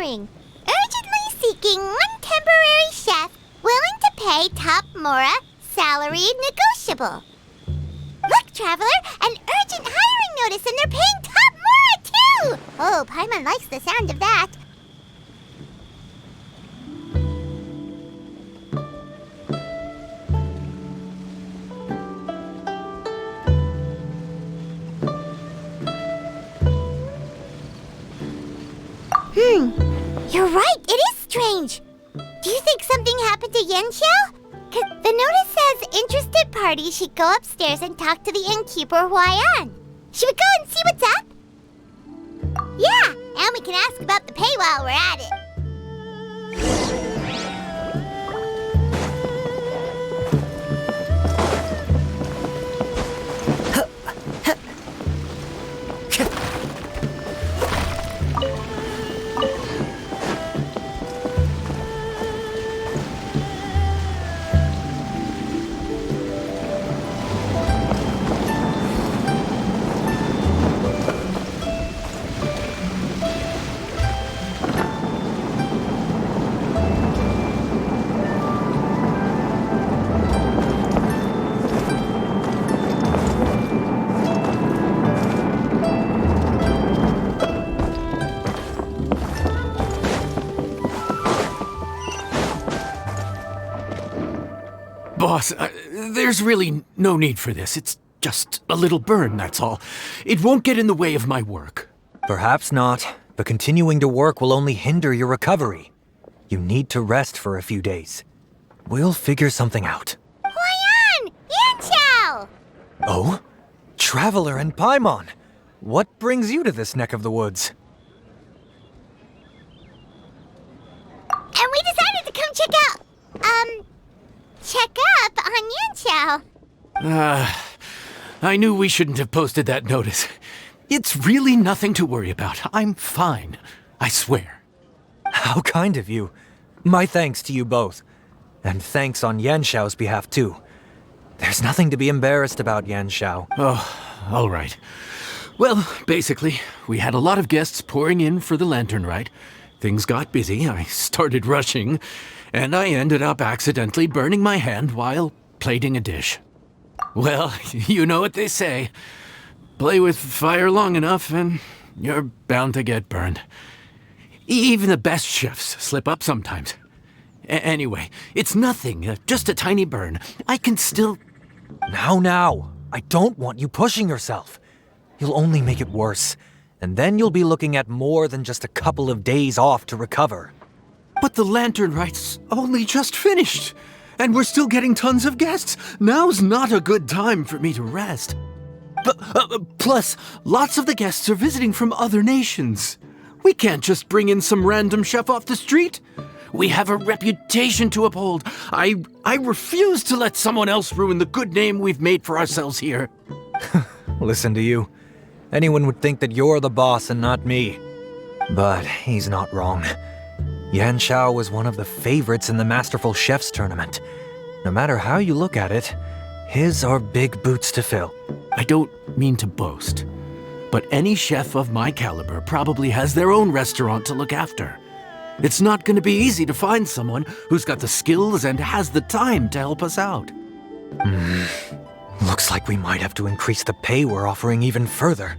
hiring. Urgently seeking one temporary chef willing to pay top Mora, salary negotiable. Look, Traveler, an urgent hiring notice and they're paying top Mora too! Oh, Paimon likes the sound of that. You're right, it is strange. Do you think something happened to Yanxiao? 'Cause the notice says interested parties should go upstairs and talk to the innkeeper Huayan. Should we go and see what's up? Yeah, and we can ask about the pay while we're at it. Boss, there's really no need for this. It's just a little burn, that's all. It won't get in the way of my work. Perhaps not, but continuing to work will only hinder your recovery. You need to rest for a few days. We'll figure something out. Huayan! Yanxiao! Oh? Traveler and Paimon! What brings you to this neck of the woods? And we decided to come check up on Yanxiao. I knew we shouldn't have posted that notice. It's really nothing to worry about. I'm fine. I swear. How kind of you. My thanks to you both. And thanks on Yanxiao's behalf, too. There's nothing to be embarrassed about, Yanxiao. Oh, all right. Well, basically, we had a lot of guests pouring in for the lantern rite. Things got busy, I started rushing, and I ended up accidentally burning my hand while plating a dish. Well, you know what they say. Play with fire long enough and you're bound to get burned. Even the best chefs slip up sometimes. Anyway, it's nothing, just a tiny burn. I can still... Now, I don't want you pushing yourself. You'll only make it worse. And then you'll be looking at more than just a couple of days off to recover. But the lantern rite's only just finished. And we're still getting tons of guests. Now's not a good time for me to rest. Plus, lots of the guests are visiting from other nations. We can't just bring in some random chef off the street. We have a reputation to uphold. I refuse to let someone else ruin the good name we've made for ourselves here. Listen to you. Anyone would think that you're the boss and not me. But he's not wrong. Yanxiao was one of the favorites in the Masterful Chefs tournament. No matter how you look at it, his are big boots to fill. I don't mean to boast, but any chef of my caliber probably has their own restaurant to look after. It's not going to be easy to find someone who's got the skills and has the time to help us out. Looks like we might have to increase the pay we're offering even further.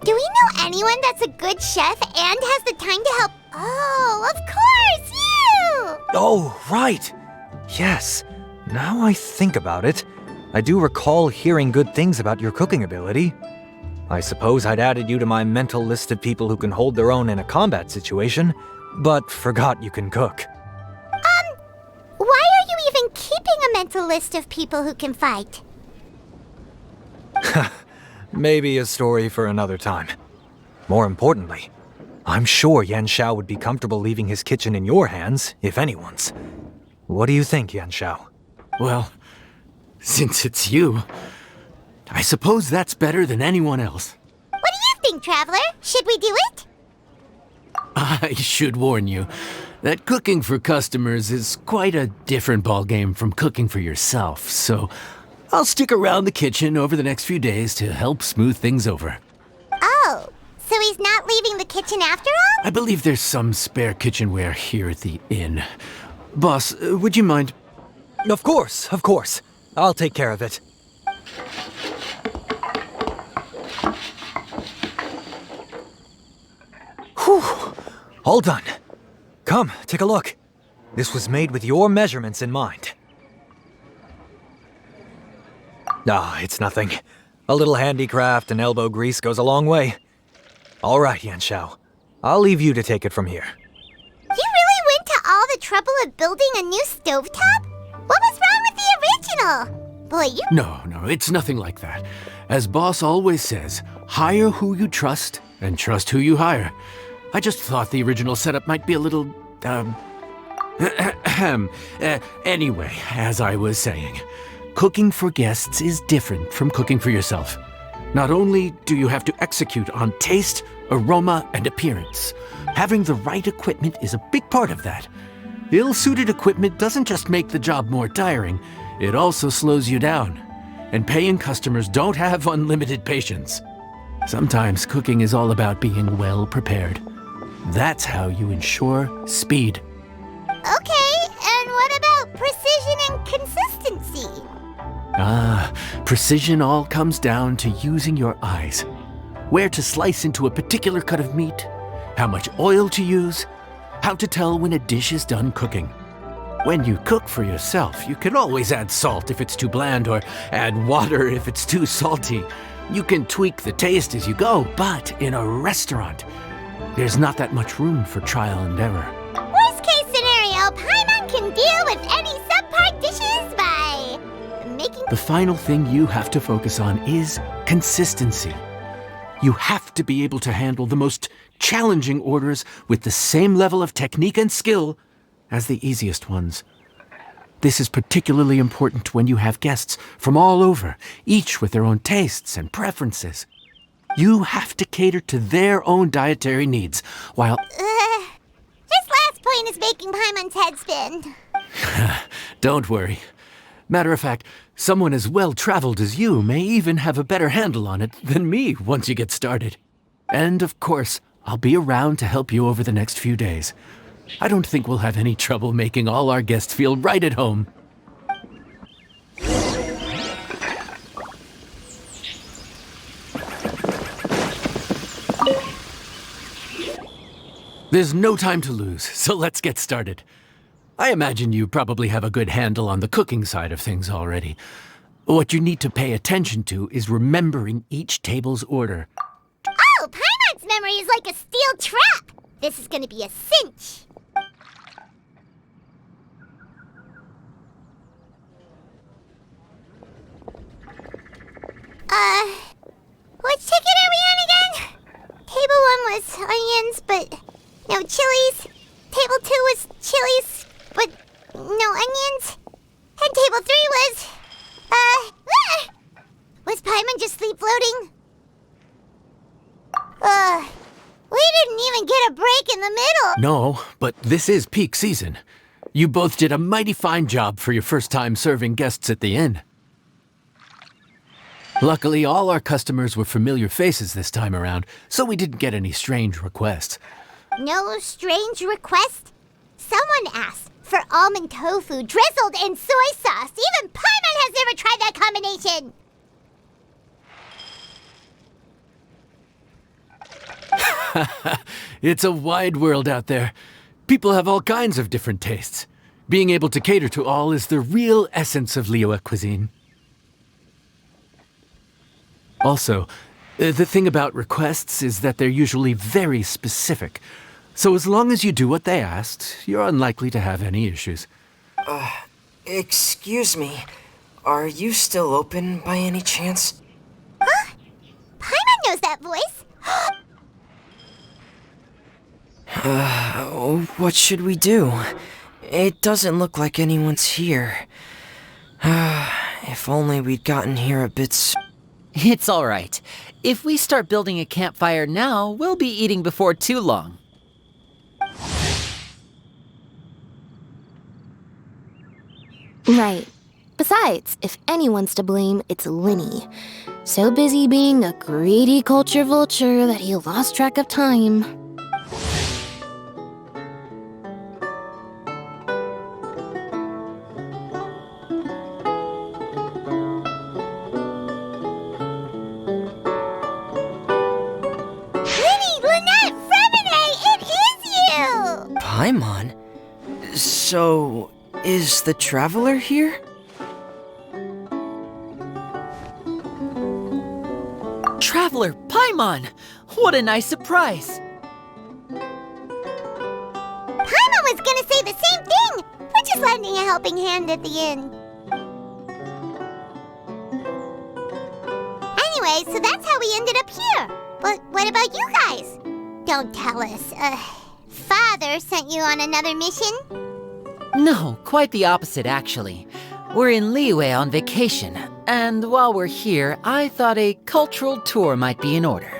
Do we know anyone that's a good chef and has the time to help? Oh, of course, you! Oh, right. Yes. Now I think about it, I do recall hearing good things about your cooking ability. I suppose I'd added you to my mental list of people who can hold their own in a combat situation, but forgot you can cook. Why are you even keeping a mental list of people who can fight? Maybe a story for another time. More importantly, I'm sure Yanxiao would be comfortable leaving his kitchen in your hands, if anyone's. What do you think, Yanxiao? Well, since it's you, I suppose that's better than anyone else. What do you think, Traveler? Should we do it? I should warn you that cooking for customers is quite a different ballgame from cooking for yourself, so I'll stick around the kitchen over the next few days to help smooth things over. Oh, so Chili's not leaving the kitchen after all? I believe there's some spare kitchenware here at the inn. Boss, would you mind? Of course, of course. I'll take care of it. Whew! All done. Come, take a look. This was made with your measurements in mind. Ah, it's nothing. A little handicraft and elbow grease goes a long way. All right, Yanxiao. I'll leave you to take it from here. You really went to all the trouble of building a new stovetop? What was wrong with the original? Boy, you... No, it's nothing like that. As Boss always says, hire who you trust and trust who you hire. I just thought the original setup might be a little, anyway, as I was saying, cooking for guests is different from cooking for yourself. Not only do you have to execute on taste, aroma, and appearance, having the right equipment is a big part of that. Ill-suited equipment doesn't just make the job more tiring, it also slows you down. And paying customers don't have unlimited patience. Sometimes cooking is all about being well prepared. That's how you ensure speed. Okay, and what about precision and consistency? Precision all comes down to using your eyes. Where to slice into a particular cut of meat, how much oil to use, how to tell when a dish is done cooking. When you cook for yourself, you can always add salt if it's too bland or add water if it's too salty. You can tweak the taste as you go, but in a restaurant, there's not that much room for trial and error. Worst case scenario, Paimon can deal with any subpar dishes by making... The final thing you have to focus on is consistency. You have to be able to handle the most challenging orders with the same level of technique and skill as the easiest ones. This is particularly important when you have guests from all over, each with their own tastes and preferences. You have to cater to their own dietary needs, while... This last point is making Paimon's head spin. Don't worry. Matter of fact, someone as well-traveled as you may even have a better handle on it than me once you get started. And of course, I'll be around to help you over the next few days. I don't think we'll have any trouble making all our guests feel right at home. There's no time to lose, so let's get started. I imagine you probably have a good handle on the cooking side of things already. What you need to pay attention to is remembering each table's order. Oh, Paimon's memory is like a steel trap! This is gonna be a cinch. Which ticket are we on again? Table 1 was onions, but no chilies. Table 2 was chilies, but no onions. And table 3 was... Was Paimon just sleep floating? We didn't even get a break in the middle. No, but this is peak season. You both did a mighty fine job for your first time serving guests at the inn. Luckily, all our customers were familiar faces this time around, so we didn't get any strange requests. No strange request? Someone asked for almond tofu drizzled in soy sauce. Even Paimon has never tried that combination. It's a wide world out there. People have all kinds of different tastes. Being able to cater to all is the real essence of Liyue cuisine. Also, the thing about requests is that they're usually very specific. So as long as you do what they asked, you're unlikely to have any issues. Excuse me. Are you still open by any chance? Huh? Paimon knows that voice. What should we do? It doesn't look like anyone's here. If only we'd gotten here a bit sooner. It's all right. If we start building a campfire now, we'll be eating before too long. Right. Besides, if anyone's to blame, it's Lyney. So busy being a greedy culture vulture that he lost track of time. Lyney, Lynette, Freminet, it is you! Paimon? So, is the Traveler here? Traveler, Paimon! What a nice surprise! Paimon was gonna say the same thing! We're just lending a helping hand at the end. Anyway, so that's how we ended up here. But what about you guys? Don't tell us. Father sent you on another mission? No, quite the opposite, actually. We're in Liyue on vacation, and while we're here, I thought a cultural tour might be in order.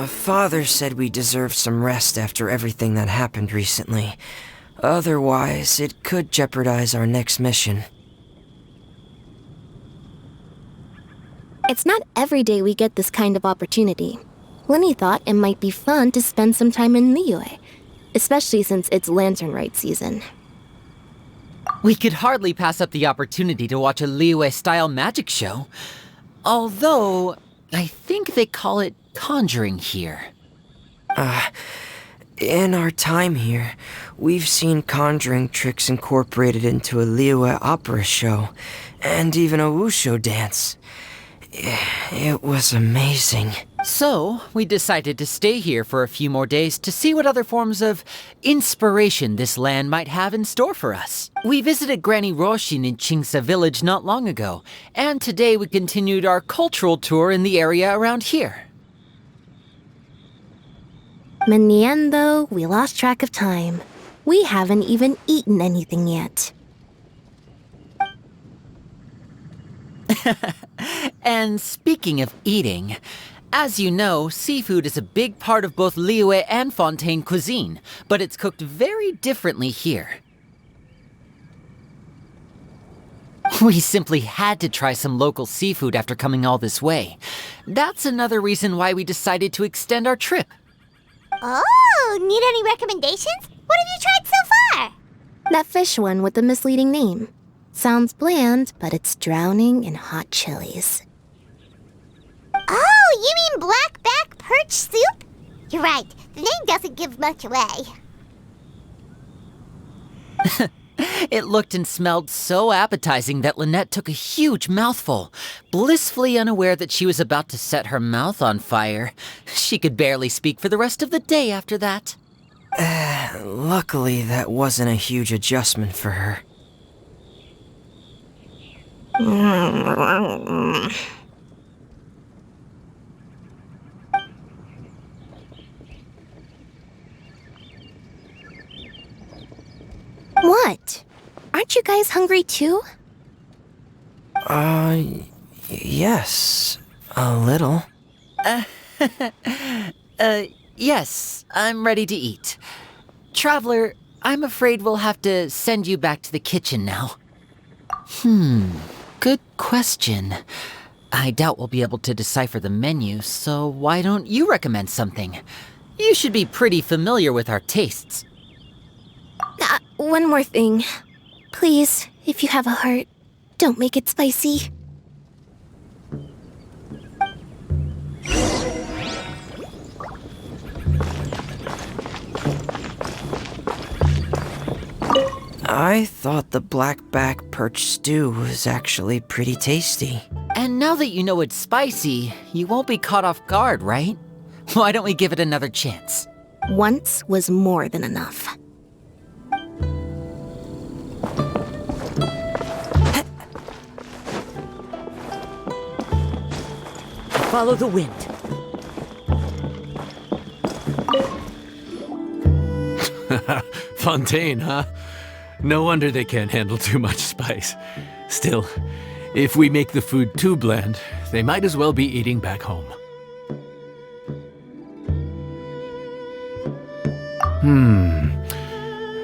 Father said we deserve some rest after everything that happened recently. Otherwise, it could jeopardize our next mission. It's not every day we get this kind of opportunity. Lyney thought it might be fun to spend some time in Liyue, especially since it's Lantern Rite season. We could hardly pass up the opportunity to watch a Liyue-style magic show. Although, I think they call it conjuring here. In our time here, we've seen conjuring tricks incorporated into a Liyue opera show, and even a wushu dance. It was amazing. So, we decided to stay here for a few more days to see what other forms of inspiration this land might have in store for us. We visited Granny Roshin in Chingsa village not long ago, and today we continued our cultural tour in the area around here. In the end, though, we lost track of time. We haven't even eaten anything yet. And speaking of eating, as you know, seafood is a big part of both Liyue and Fontaine cuisine, but it's cooked very differently here. We simply had to try some local seafood after coming all this way. That's another reason why we decided to extend our trip. Oh, need any recommendations? What have you tried so far? That fish one with the misleading name. Sounds bland, but it's drowning in hot chilies. Oh, you mean blackback perch soup? You're right, the name doesn't give much away. It looked and smelled so appetizing that Lynette took a huge mouthful, blissfully unaware that she was about to set her mouth on fire. She could barely speak for the rest of the day after that. Luckily, that wasn't a huge adjustment for her. What? Aren't you guys hungry too? Yes. A little. Yes, I'm ready to eat. Traveler, I'm afraid we'll have to send you back to the kitchen now. Good question. I doubt we'll be able to decipher the menu, so why don't you recommend something? You should be pretty familiar with our tastes. One more thing. Please, if you have a heart, don't make it spicy. I thought the blackback perch stew was actually pretty tasty. And now that you know it's spicy, you won't be caught off guard, right? Why don't we give it another chance? Once was more than enough. Follow the wind. Fontaine, huh? No wonder they can't handle too much spice. Still, if we make the food too bland, they might as well be eating back home.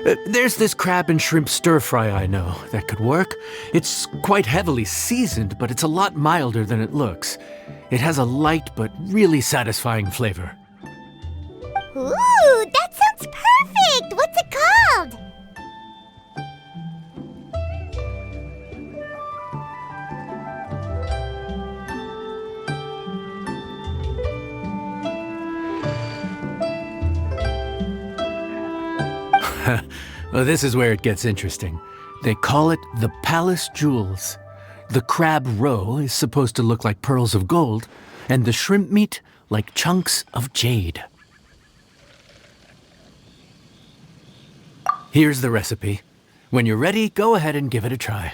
There's this crab and shrimp stir-fry I know that could work. It's quite heavily seasoned, but it's a lot milder than it looks. It has a light but really satisfying flavor. Ooh, that sounds perfect! What's it called? Well, this is where it gets interesting. They call it the Palace Jewels. The crab roe is supposed to look like pearls of gold, and the shrimp meat like chunks of jade. Here's the recipe. When you're ready, go ahead and give it a try.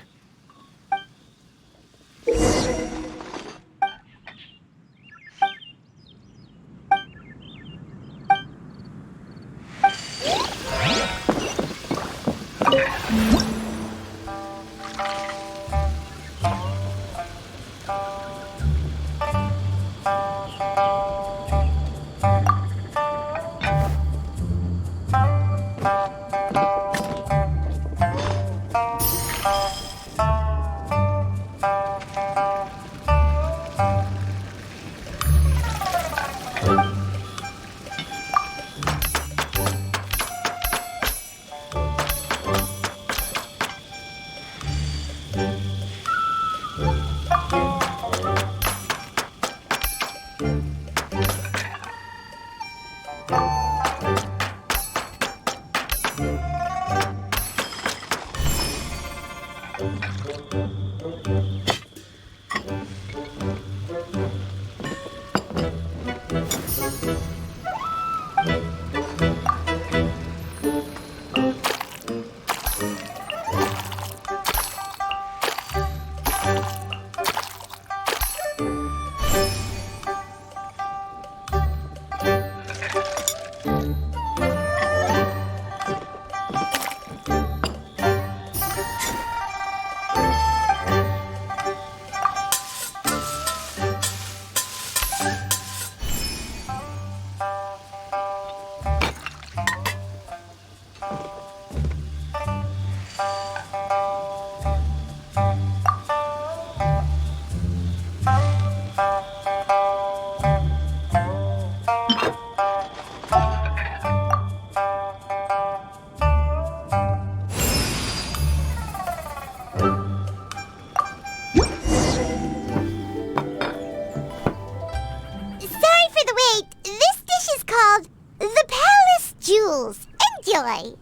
Enjoy!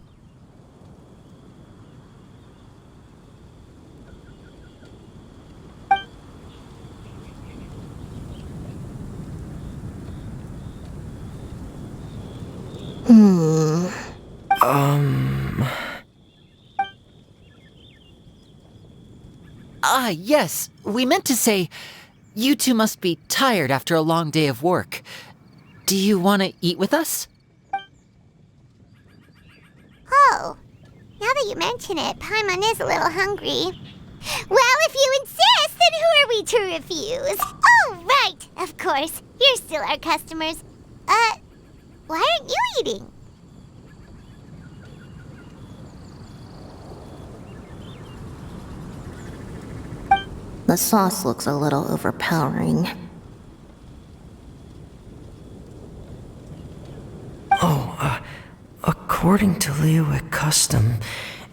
Yes. We meant to say, you two must be tired after a long day of work. Do you want to eat with us? Oh, now that you mention it, Paimon is a little hungry. Well, if you insist, then who are we to refuse? Oh, right, of course. You're still our customers. Why aren't you eating? The sauce looks a little overpowering. According to Liyue custom,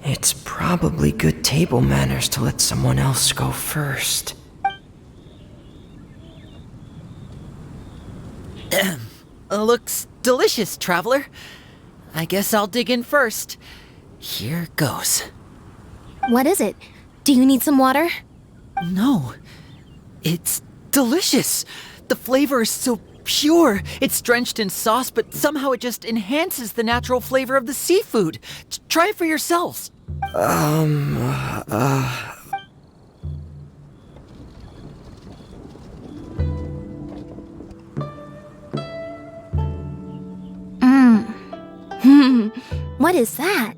it's probably good table manners to let someone else go first. Looks delicious, traveler. I guess I'll dig in first. Here goes. What is it? Do you need some water? No, it's delicious. The flavor is so pure. It's drenched in sauce, but somehow it just enhances the natural flavor of the seafood. Try it for yourselves. What is that?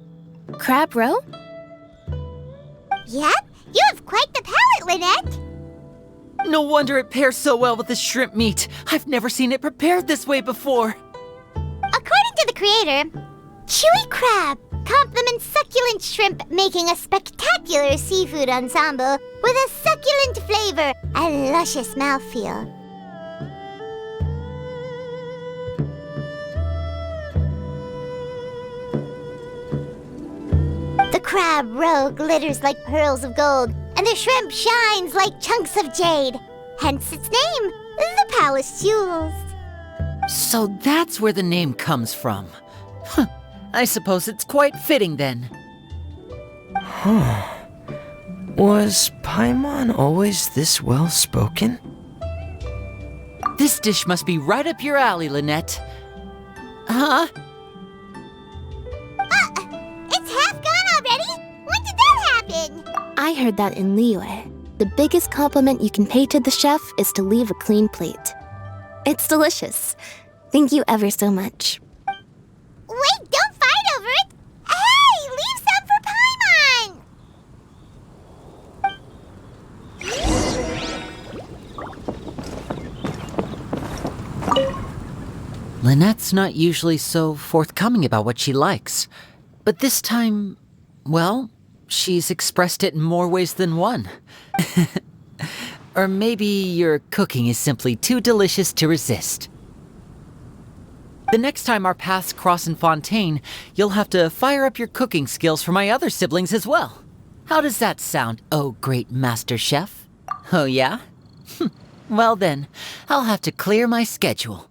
Crab roe? Yep, you have quite the palate, Lynette. No wonder it pairs so well with the shrimp meat. I've never seen it prepared this way before. According to the creator, chewy crab, complement succulent shrimp, making a spectacular seafood ensemble with a succulent flavor and luscious mouthfeel. The crab roe glitters like pearls of gold, and the shrimp shines like chunks of jade. Hence its name, the Palace Jewels. So that's where the name comes from. Huh. I suppose it's quite fitting then. Was Paimon always this well-spoken? This dish must be right up your alley, Lynette. Huh? It's half gone already? When did that happen? I heard that in Liyue. The biggest compliment you can pay to the chef is to leave a clean plate. It's delicious. Thank you ever so much. Wait, don't fight over it! Hey, leave some for Paimon! Lynette's not usually so forthcoming about what she likes. But this time, well, she's expressed it in more ways than one. Or maybe your cooking is simply too delicious to resist. The next time our paths cross in Fontaine, you'll have to fire up your cooking skills for my other siblings as well. How does that sound, oh great master chef? Oh yeah? Well then, I'll have to clear my schedule.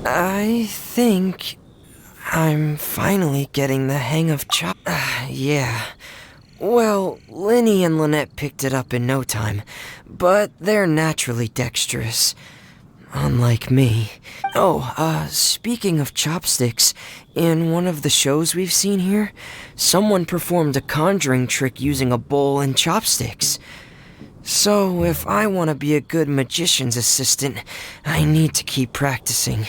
I think I'm finally getting the hang of chop. Yeah. Well, Lyney and Lynette picked it up in no time, but they're naturally dexterous. Unlike me. Oh, speaking of chopsticks, in one of the shows we've seen here, someone performed a conjuring trick using a bowl and chopsticks. So, if I want to be a good magician's assistant, I need to keep practicing.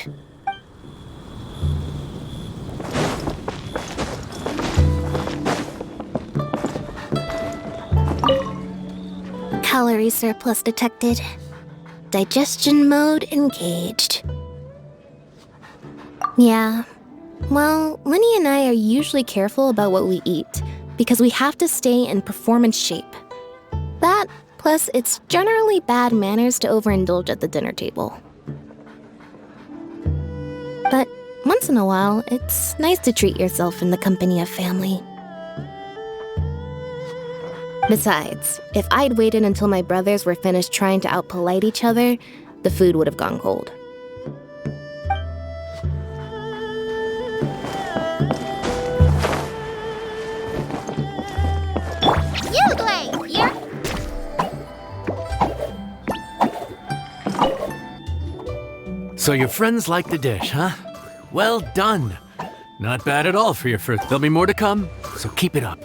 Calorie surplus detected. Digestion mode engaged. Yeah. Well, Lyney and I are usually careful about what we eat because we have to stay in performance shape. That, plus it's generally bad manners to overindulge at the dinner table. But once in a while, it's nice to treat yourself in the company of family. Besides, if I'd waited until my brothers were finished trying to outpolite each other, the food would have gone cold. You play here. So your friends like the dish, huh? Well done. Not bad at all for your first. There'll be more to come, so keep it up.